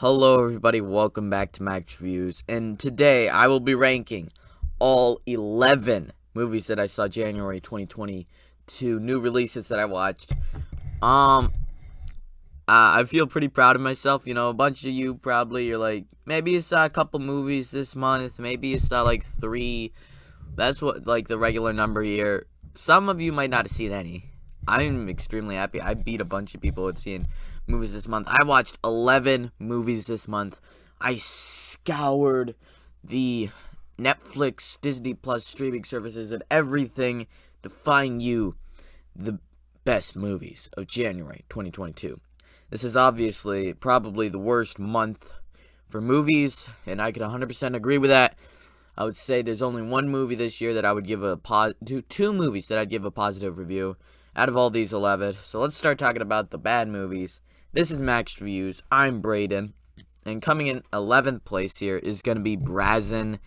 Hello everybody, welcome back to Max Reviews, and today I will be ranking all 11 movies that I saw January 2022, new releases that I watched. I feel pretty proud of myself. A bunch of you probably, you're like, maybe you saw a couple movies this month, maybe you saw like 3, that's what, like, the regular number here. Some of you might not have seen any. I'm extremely happy. I beat a bunch of people with seeing movies this month. I watched 11 movies this month. I scoured the Netflix, Disney Plus streaming services and everything to find you the best movies of January 2022. This is obviously probably the worst month for movies, and I could 100% agree with that. I would say there's only one movie this year that I would give two movies that I'd give a positive review out of all these 11. So let's start talking about the bad movies. This is Max Reviews. I'm Braden. And coming in 11th place here is going to be Brazen.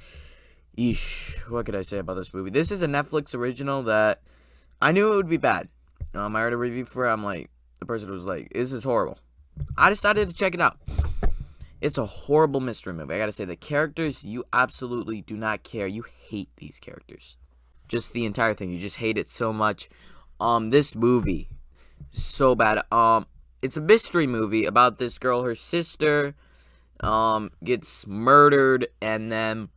Eesh, what could I say about this movie? This is a Netflix original that I knew it would be bad. I heard a review for it. I'm like, the person was like, this is horrible. I decided to check it out. It's a horrible mystery movie. I gotta say, the characters, you absolutely do not care. You hate these characters. Just the entire thing. You just hate it so much. This movie is so bad. It's a mystery movie about this girl. Her sister, gets murdered, and then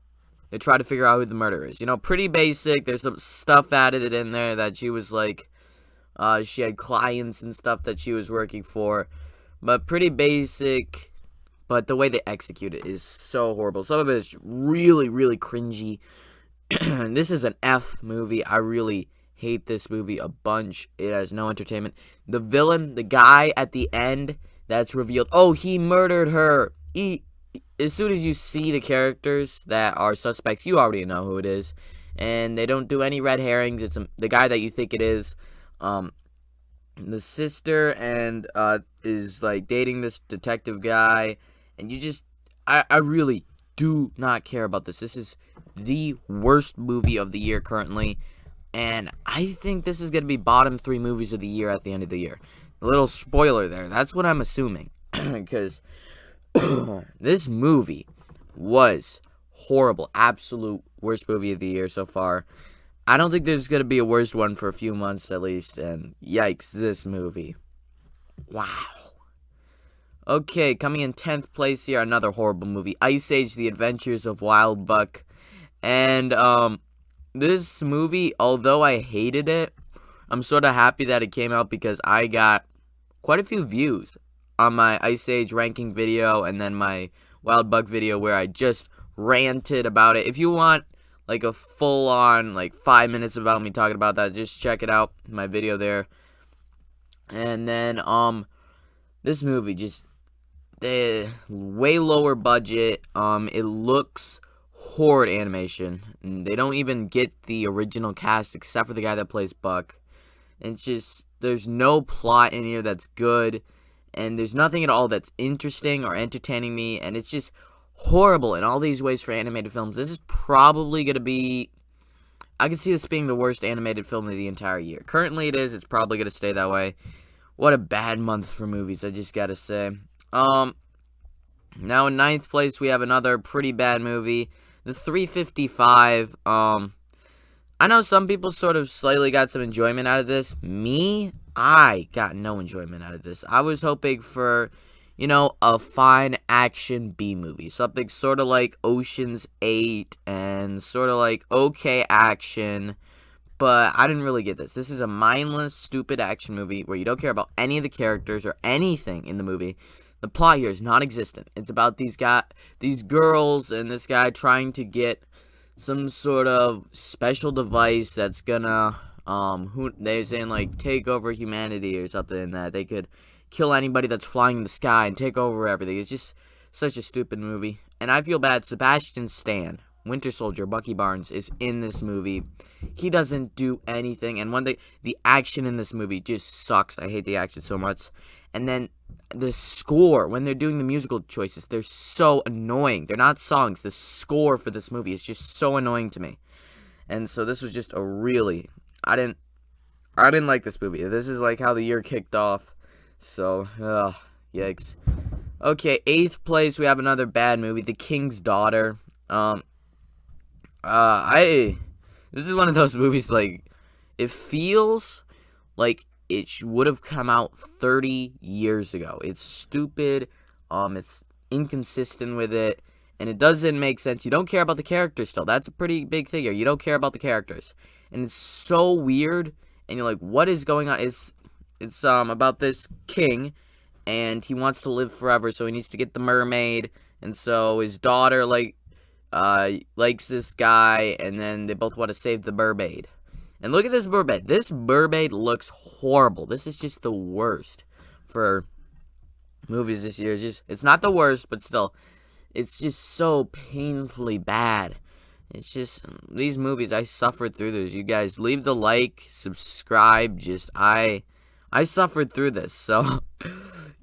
they try to figure out who the murderer is. Pretty basic. There's some stuff added in there that she was like, she had clients and stuff that she was working for. But pretty basic. But the way they execute it is so horrible. Some of it is really, really cringy. This is an F movie. I really hate this movie a bunch. It has no entertainment. The villain, the guy at the end that's revealed, oh, he murdered her. As soon as you see the characters that are suspects, you already know who it is. And they don't do any red herrings. It's the guy that you think it is. The sister and is like dating this detective guy. And you just, I really do not care about this. This is the worst movie of the year currently. And I think this is going to be bottom 3 movies of the year at the end of the year. A little spoiler there. That's what I'm assuming. Because this movie was horrible. Absolute worst movie of the year so far. I don't think there's going to be a worst one for a few months at least. And yikes, this movie. Wow. Okay, coming in 10th place here, another horrible movie. Ice Age, The Adventures of Wild Buck. And, this movie, although I hated it, I'm sort of happy that it came out because I got quite a few views on my Ice Age ranking video and then my Wild Buck video where I just ranted about it. If you want, like, a full-on, like, 5 minutes about me talking about that, just check it out, my video there. And then, this movie just, way lower budget. It looks horrid animation. And they don't even get the original cast except for the guy that plays Buck. And it's just, there's no plot in here that's good. And there's nothing at all that's interesting or entertaining me. And it's just horrible in all these ways for animated films. This is probably going to be, I can see this being the worst animated film of the entire year. Currently it is. It's probably going to stay that way. What a bad month for movies, I just gotta say. Now in 9th place, we have another pretty bad movie, The 355. I know some people sort of slightly got some enjoyment out of this. Me, I got no enjoyment out of this. I was hoping for, a fine action B movie. Something sort of like Ocean's 8 and sort of like okay action. But I didn't really get this. This is a mindless, stupid action movie where you don't care about any of the characters or anything in the movie. The plot here is non-existent. It's about these girls and this guy trying to get some sort of special device that's gonna, they're saying, like, take over humanity or something, that they could kill anybody that's flying in the sky and take over everything. It's just such a stupid movie. And I feel bad. Sebastian Stan, Winter Soldier, Bucky Barnes, is in this movie. He doesn't do anything, and the action in this movie just sucks. I hate the action so much. And then the score, when they're doing the musical choices, they're so annoying. They're not songs. The score for this movie is just so annoying to me. And so this was just a really, I didn't like this movie. This is like how the year kicked off. So, yikes. Okay, 8th place, we have another bad movie, The King's Daughter. I this is one of those movies, like, it feels like it would have come out 30 years ago. It's stupid. It's inconsistent with it, and it doesn't make sense. You don't care about the characters still. That's a pretty big thing here. You don't care about the characters, and it's so weird. And you're like, what is going on? It's about this king, and he wants to live forever, so he needs to get the mermaid. And so his daughter likes this guy, and then they both want to save the mermaid. And look at this mermaid. This mermaid looks horrible. This is just the worst for movies this year. It's not the worst, but still, it's just so painfully bad. It's just, these movies, I suffered through those. You guys, leave the like, subscribe. I suffered through this. So,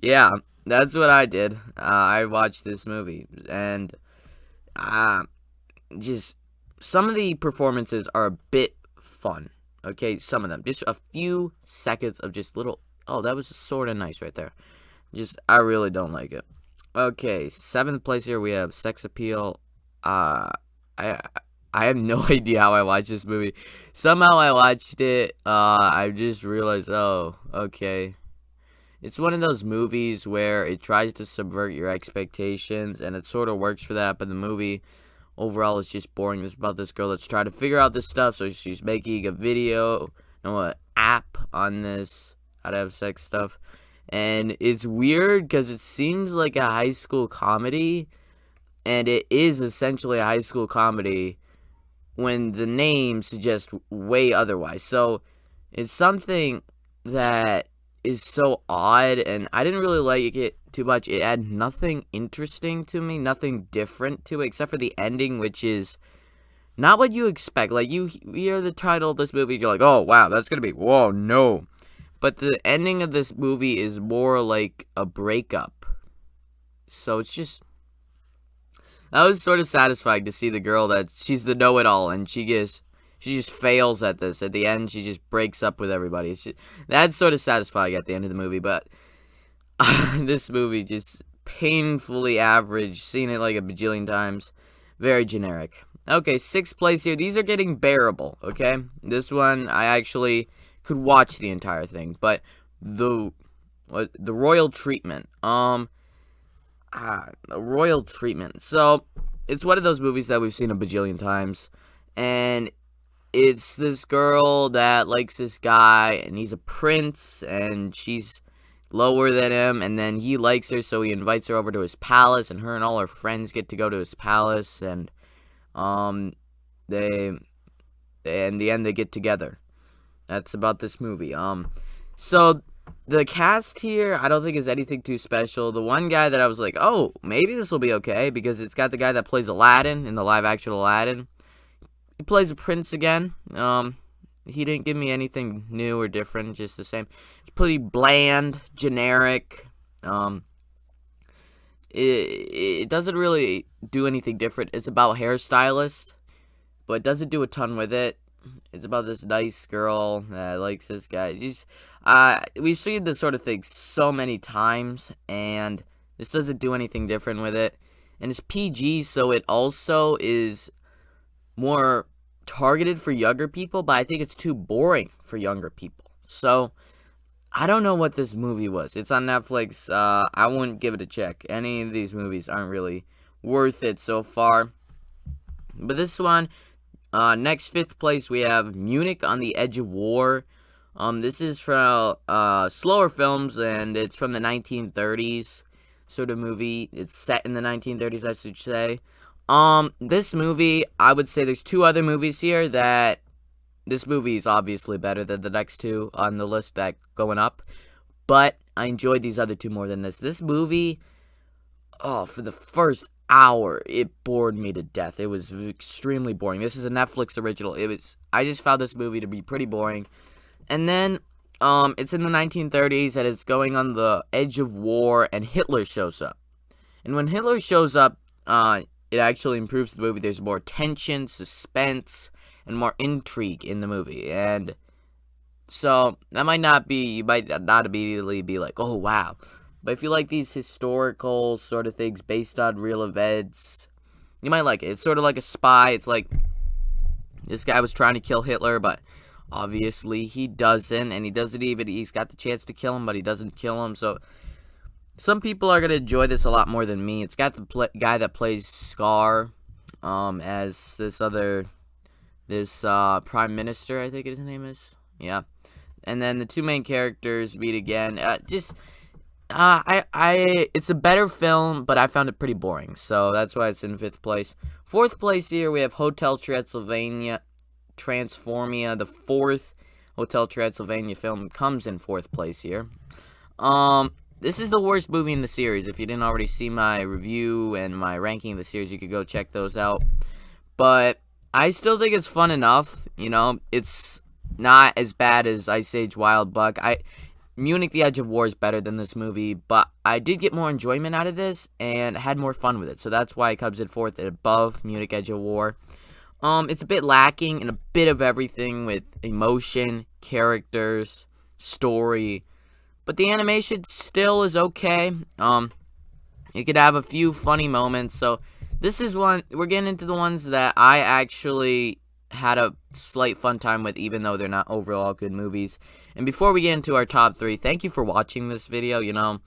yeah, that's what I did. I watched this movie, and just some of the performances are a bit fun. Okay, some of them. Just a few seconds of just little, oh, that was sort of nice right there. I really don't like it. Okay, 7th place here we have Sex Appeal. I have no idea how I watched this movie. Somehow I watched it. I just realized, oh, okay. It's one of those movies where it tries to subvert your expectations, and it sort of works for that, but the movie overall is just boring. It's about this girl that's trying to figure out this stuff, so she's making a video, an app on this, how to have sex stuff. And it's weird because it seems like a high school comedy, and it is essentially a high school comedy when the name suggests way otherwise. So it's something that is so odd, and I didn't really like it too much. It had nothing interesting to me, nothing different to it, except for the ending, which is not what you expect. Like, you hear the title of this movie, you're like, oh, wow, that's gonna be, whoa, no. But the ending of this movie is more like a breakup. So it's just, I was sort of satisfied to see the girl that she's the know-it-all, and she just fails at this. At the end, she just breaks up with everybody. That's sort of satisfying at the end of the movie, but this movie just painfully average. Seen it like a bajillion times. Very generic. Okay, 6th place here. These are getting bearable, okay? This one, I actually could watch the entire thing, but the royal treatment. The royal treatment. So, it's one of those movies that we've seen a bajillion times, and it's this girl that likes this guy, and he's a prince, and she's lower than him, and then he likes her, so he invites her over to his palace, and her and all her friends get to go to his palace, and in the end, they get together. That's about this movie. So the cast here, I don't think is anything too special. The one guy that I was like, oh, maybe this will be okay, because it's got the guy that plays Aladdin in the live-action Aladdin. He plays a prince again. He didn't give me anything new or different, just the same. It's pretty bland, generic. It doesn't really do anything different. It's about hairstylist, but it doesn't do a ton with it. It's about this nice girl that likes this guy. We've seen this sort of thing so many times, and this doesn't do anything different with it. And it's PG, so it also is more targeted for younger people, but I think it's too boring for younger people. So, I don't know what this movie was. It's on Netflix. I wouldn't give it a check. Any of these movies aren't really worth it so far. But this one, next 5th place, we have Munich on the Edge of War. This is from slower films, and it's from the 1930s sort of movie. It's set in the 1930s, I should say. This movie, I would say there's 2 other movies here that this movie is obviously better than the next 2 on the list that going up, but I enjoyed these other 2 more than this. This movie, for the first hour, it bored me to death. It was extremely boring. This is a Netflix original. I just found this movie to be pretty boring. And then, it's in the 1930s, and it's going on the edge of war, and Hitler shows up. And when Hitler shows up, it actually improves the movie. There's more tension, suspense, and more intrigue in the movie. And so, you might not immediately be like, oh, wow, But if you like these historical sort of things based on real events, you might like it. It's sort of like a spy. It's like this guy was trying to kill Hitler, but obviously he doesn't, and he doesn't even, he's got the chance to kill him, but he doesn't kill him. So some people are going to enjoy this a lot more than me. It's got the guy that plays Scar as this prime minister, I think his name is. Yeah. And then the two main characters meet again. It's a better film, but I found it pretty boring. So that's why it's in 5th place. 4th place here, we have Hotel Transylvania. The 4th Hotel Transylvania film comes in 4th place here. This is the worst movie in the series. If you didn't already see my review and my ranking of the series, you could go check those out. But I still think it's fun enough. You know, it's not as bad as Ice Age Wild Buck. Munich: The Edge of War is better than this movie, but I did get more enjoyment out of this and had more fun with it. So that's why it comes in 4th above Munich: Edge of War. It's a bit lacking in a bit of everything with emotion, characters, story, but the animation still is okay. You could have a few funny moments. So this is one, we're getting into the ones that I actually had a slight fun time with, even though they're not overall good movies. And before we get into our top 3, thank you for watching this video. You know,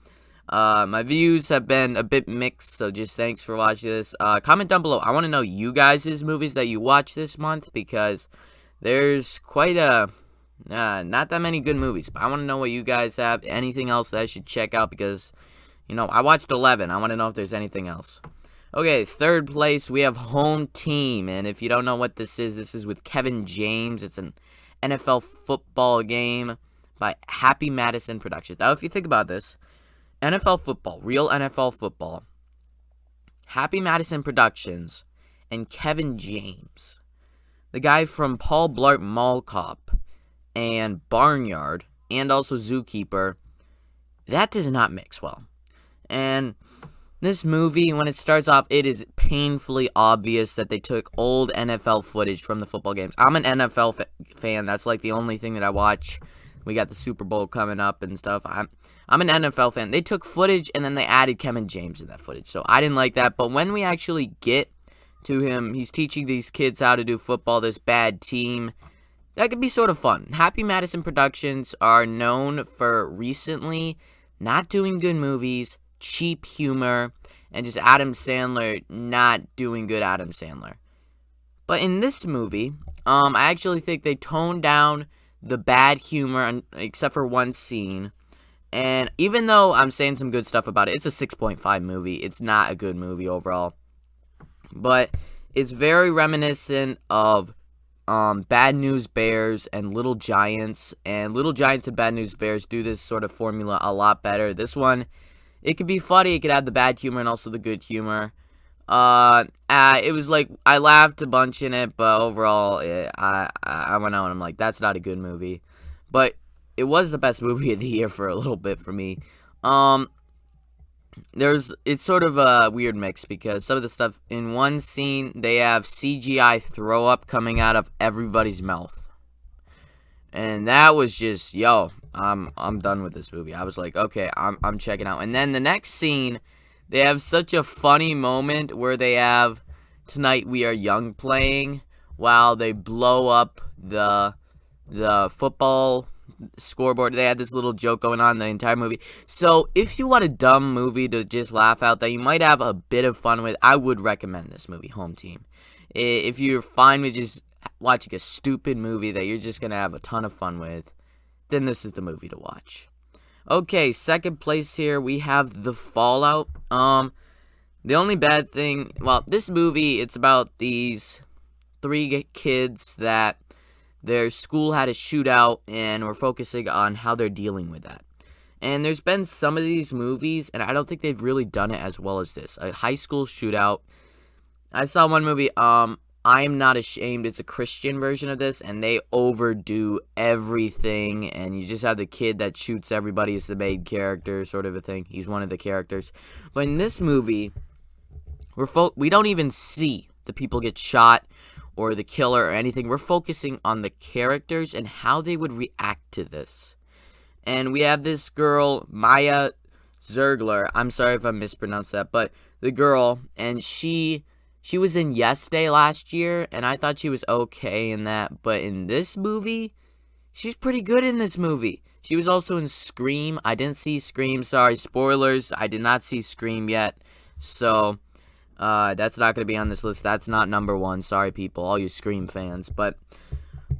my views have been a bit mixed, so just thanks for watching this. Comment down below. I want to know you guys' movies that you watch this month, because there's quite a not that many good movies, but I want to know what you guys have. Anything else that I should check out, because, you know, I watched 11. I want to know if there's anything else. Okay, 3rd place, we have Home Team, and if you don't know what this is with Kevin James. It's an NFL football game by Happy Madison Productions. Now, if you think about this, NFL football, real NFL football, Happy Madison Productions, and Kevin James, the guy from Paul Blart Mall Cop and Barnyard, and also Zookeeper, that does not mix well. And this movie, when it starts off, it is painfully obvious that they took old NFL footage from the football games. I'm an NFL fan. That's like the only thing that I watch. We got the Super Bowl coming up and stuff. I'm an NFL fan. They took footage and then they added Kevin James in that footage. So I didn't like that. But when we actually get to him, he's teaching these kids how to do football, this bad team. That could be sort of fun. Happy Madison Productions are known for recently not doing good movies, cheap humor, and just Adam Sandler not doing good Adam Sandler. But in this movie, I actually think they toned down the bad humor, except for one scene. And even though I'm saying some good stuff about it, it's a 6.5 movie. It's not a good movie overall. But it's very reminiscent of Bad News Bears and Little Giants. And Little Giants and Bad News Bears do this sort of formula a lot better. This one, it could be funny. It could have the bad humor and also the good humor. It was like, I laughed a bunch in it, but overall, I went out and I'm like, that's not a good movie. But it was the best movie of the year for a little bit for me. It's sort of a weird mix, because some of the stuff in one scene, they have CGI throw up coming out of everybody's mouth. And that was just, yo, I'm done with this movie. I was like, okay, I'm checking out. And then the next scene, they have such a funny moment where they have Tonight We Are Young playing while they blow up the football scoreboard. They had this little joke going on the entire movie. So if you want a dumb movie to just laugh out that you might have a bit of fun with, I would recommend this movie, Home Team. If you're fine with just watching a stupid movie that you're just going to have a ton of fun with, then this is the movie to watch. Okay, 2nd place here, we have The Fallout. The only bad thing, well, this movie, it's about these 3 kids that their school had a shootout, and we're focusing on how they're dealing with that. And there's been some of these movies, and I don't think they've really done it as well as this. A high school shootout. I saw one movie, I Am Not Ashamed. It's a Christian version of this, and they overdo everything, and you just have the kid that shoots everybody as the main character, sort of a thing. He's one of the characters. But in this movie, we don't even see the people get shot or the killer or anything. We're focusing on the characters and how they would react to this. And we have this girl, Maya Zergler. I'm sorry if I mispronounced that, but the girl, and she was in Yes Day last year, and I thought she was okay in that, but in this movie, she's pretty good in this movie. She was also in Scream. I didn't see Scream, sorry, spoilers. I did not see Scream yet, so that's not going to be on this list. That's not number one. Sorry, people, all you Scream fans. But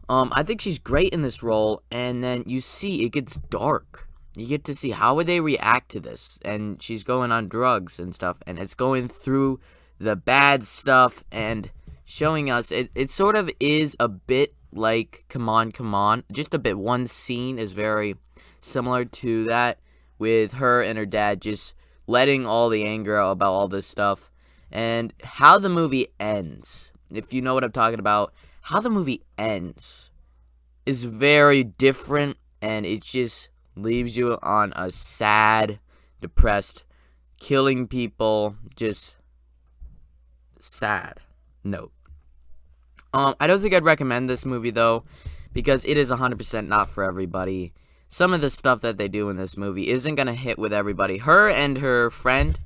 I think she's great in this role, and then you see it gets dark. You get to see how would they react to this, and she's going on drugs and stuff, and it's going through the bad stuff and showing us it sort of is a bit like Come On, Come On. Just a bit. One scene is very similar to that with her and her dad just letting all the anger out about all this stuff. And how the movie ends, if you know what I'm talking about, how the movie ends is very different, and it just leaves you on a sad, depressed, killing people, just sad note. I don't think I'd recommend this movie, though, because it is 100% not for everybody. Some of the stuff that they do in this movie isn't going to hit with everybody. Her and her friend,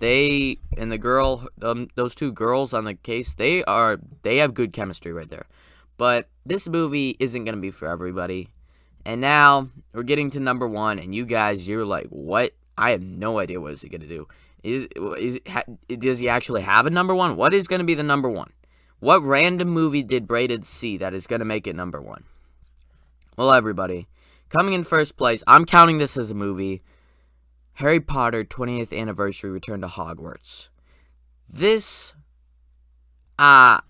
and the girl, those two girls on the case, they have good chemistry right there. But this movie isn't going to be for everybody. And now we're getting to number one, and you guys, you're like, what? I have no idea what is he going to do. Does he actually have a number one? What is going to be the number one? What random movie did Braden see that is going to make it number one? Well, everybody, coming in first place, I'm counting this as a movie, Harry Potter 20th Anniversary Return to Hogwarts. This, I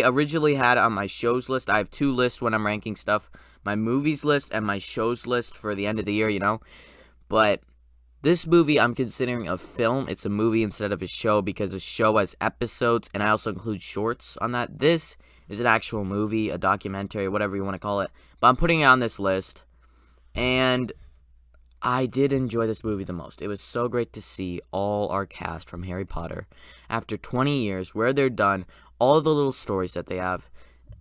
originally had on my shows list. I have two lists when I'm ranking stuff. My movies list and my shows list for the end of the year, you know. But this movie I'm considering a film. It's a movie instead of a show because a show has episodes, and I also include shorts on that. This is an actual movie, a documentary, whatever you want to call it. But I'm putting it on this list, and I did enjoy this movie the most. It was so great to see all our cast from Harry Potter after 20 years, where they're done, all the little stories that they have.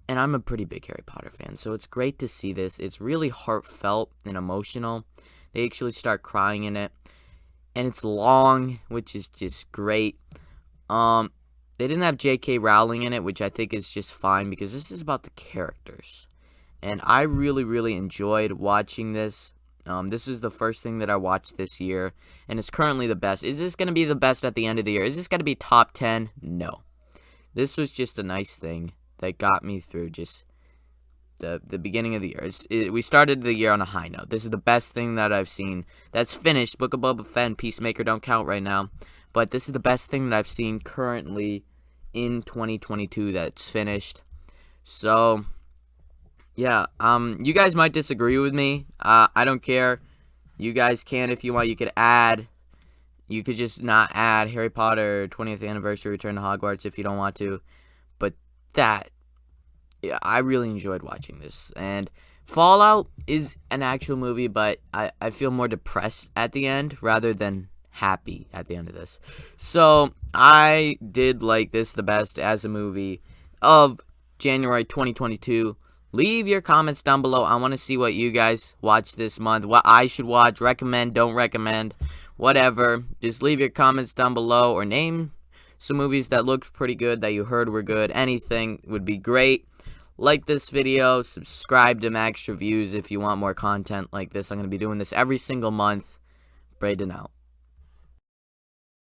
And I'm a pretty big Harry Potter fan, so it's great to see this. It's really heartfelt and emotional. They actually start crying in it. And it's long, which is just great. They didn't have J.K. Rowling in it, which I think is just fine because this is about the characters. And I really, really enjoyed watching this. This is the first thing that I watched this year, and it's currently the best. Is this going to be the best at the end of the year? Is this going to be top 10? No. This was just a nice thing that got me through just the beginning of the year. We started the year on a high note. This is the best thing that I've seen that's finished. Book of Boba Fett and Peacemaker don't count right now, but this is the best thing that I've seen currently in 2022 that's finished. So, yeah, you guys might disagree with me. I don't care. You guys can if you want. You could just not add Harry Potter 20th Anniversary Return to Hogwarts if you don't want to. But yeah, I really enjoyed watching this. And Fallout is an actual movie, but I feel more depressed at the end rather than happy at the end of this. So I did like this the best as a movie of January 2022. Leave your comments down below. I want to see what you guys watch this month, what I should watch, recommend, don't recommend, whatever. Just leave your comments down below or name some movies that looked pretty good, that you heard were good. Anything would be great. Like this video, subscribe to Max Reviews if you want more content like this. I'm going to be doing this every single month. Braden out.